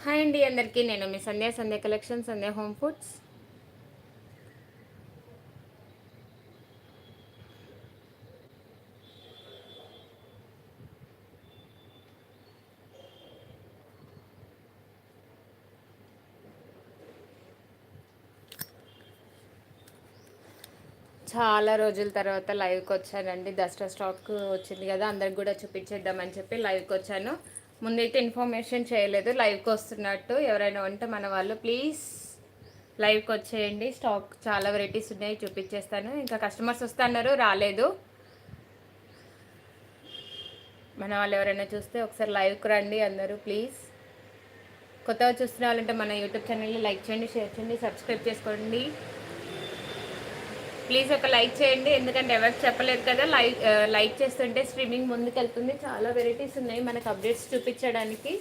Hi అండి అందరికీ. నేను మీ సంధ్య కలెక్షన్, సంధ్య హోమ్ ఫుడ్స్. చాలా రోజుల తర్వాత లైవ్కి వచ్చానండి. దసరా స్టాక్ వచ్చింది కదా, అందరికి కూడా చూపించేద్దామని చెప్పి లైవ్కి వచ్చాను. ముందైతే ఇన్ఫర్మేషన్ చేయలేదు లైవ్కి వస్తున్నట్టు. ఎవరైనా ఉంటే మన వాళ్ళు ప్లీజ్ లైవ్కి వచ్చేయండి. స్టాక్ చాలా వెరైటీస్ ఉన్నాయి, చూపించేస్తాను. ఇంకా కస్టమర్స్ వస్తున్నారు, రాలేదు. మన వాళ్ళు ఎవరైనా చూస్తే ఒకసారి లైవ్కి రండి అందరూ ప్లీజ్. కొత్తగా చూస్తున్న వాళ్ళంటే మన యూట్యూబ్ ఛానల్ని లైక్ చేయండి, షేర్ చేయండి, సబ్స్క్రైబ్ చేసుకోండి. ప్లీజ్ ఒక లైక్ చేయండి, ఎందుకంటే ఎవరికి చెప్పలేదు కదా. లైక్ చేస్తుంటే స్ట్రీమింగ్ ముందుకు వెళ్తుంది. చాలా వెరైటీస్ ఉన్నాయి మనకు అప్డేట్స్ చూపించడానికి.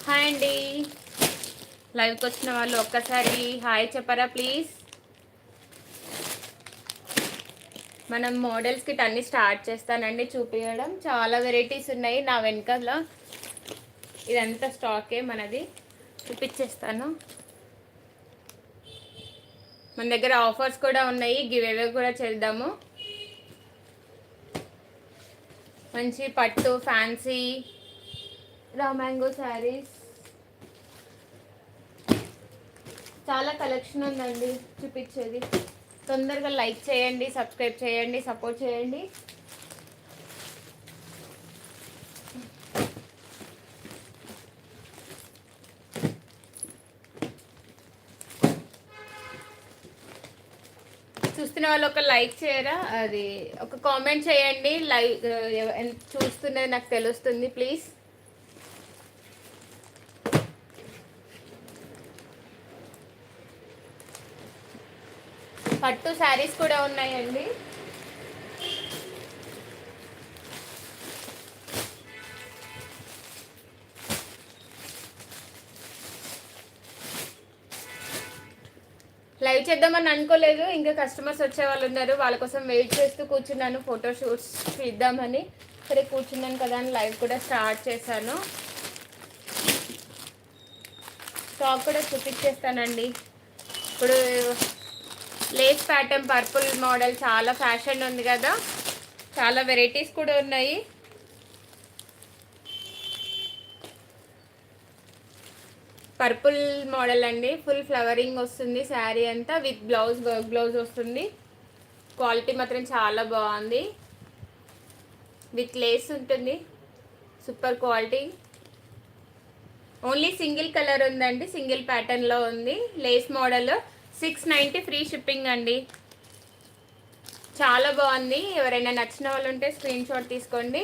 హాయ్ అండి, లైవ్కి వచ్చిన వాళ్ళు ఒక్కసారి హాయ్ చెప్పరా ప్లీజ్. మనం మోడల్స్ కిట్ అన్ని స్టార్ట్ చేస్తానండి చూపించడం. చాలా వెరైటీస్ ఉన్నాయి నా వెనకాల. ఇదంతా స్టాకే మనది, చూపించేస్తాను. మన దగ్గర ఆఫర్స్ కూడా ఉన్నాయి, గివ్ అవే కూడా చేద్దాము. మంచి పట్టు ఫ్యాన్సీ రా మ్యాంగో శారీస్, చాలా కలెక్షన్ ఉందండి చూపించేది. తొందరగా లైక్ చేయండి, సబ్స్క్రైబ్ చేయండి, సపోర్ట్ చేయండి. చూస్తున్న వాళ్ళు ఒక లైక్ చేయరా, అది ఒక కామెంట్ చేయండి. లైక్ చూస్తున్నది నాకు తెలుస్తుంది ప్లీజ్. పట్టు శారీస్ కూడా ఉన్నాయండి. లైవ్ చేద్దామని అనుకోలేదు, ఇంకా కస్టమర్స్ వచ్చే వాళ్ళు ఉన్నారు, వాళ్ళ కోసం వెయిట్ చేస్తూ కూర్చున్నాను. ఫోటో షూట్స్ ఇద్దామని సరే కూర్చున్నాను కదా అని లైవ్ కూడా స్టార్ట్ చేశాను. స్టాక్ కూడా చూపించేస్తానండి. ఇప్పుడు లేస్ ప్యాటర్న్ పర్పుల్ మోడల్ చాలా ఫ్యాషన్ ఉంది కదా, చాలా వెరైటీస్ కూడా ఉన్నాయి. పర్పుల్ మోడల్ అండి, ఫుల్ ఫ్లవరింగ్ వస్తుంది శారీ అంతా, విత్ బ్లౌజ్ వర్క్ బ్లౌజ్ వస్తుంది. క్వాలిటీ మాత్రం చాలా బాగుంది, విత్ లేస్ ఉంటుంది, super quality. Only single colour ఉందండి, సింగిల్ ప్యాటర్న్లో ఉంది. లేస్ మోడల్ 690 ఫ్రీ షిప్పింగ్ అండి. చాలా బాగుంది. ఎవరైనా నచ్చిన వాళ్ళు ఉంటే స్క్రీన్ షాట్ తీసుకోండి.